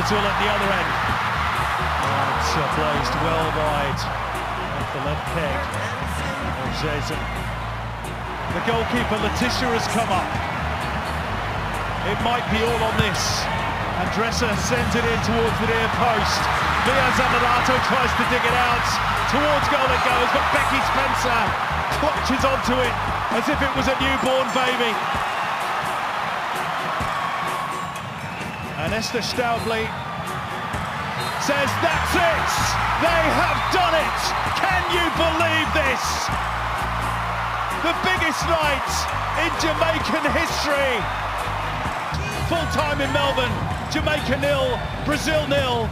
Ozil at the other end. It's blazed well wide off the left peg of Zezé. The goalkeeper Letitia has come up. It might be all on this. And Dresser sends it in towards the near post. Via Zanerato tries to dig it out. Towards goal it goes, but Becky Spencer clutches onto it as if it was a newborn baby. And Esther Staubli says, that's it! They have done it! Can you believe this? The biggest night in Jamaican history. Full time in Melbourne, Jamaica 0, Brazil 0.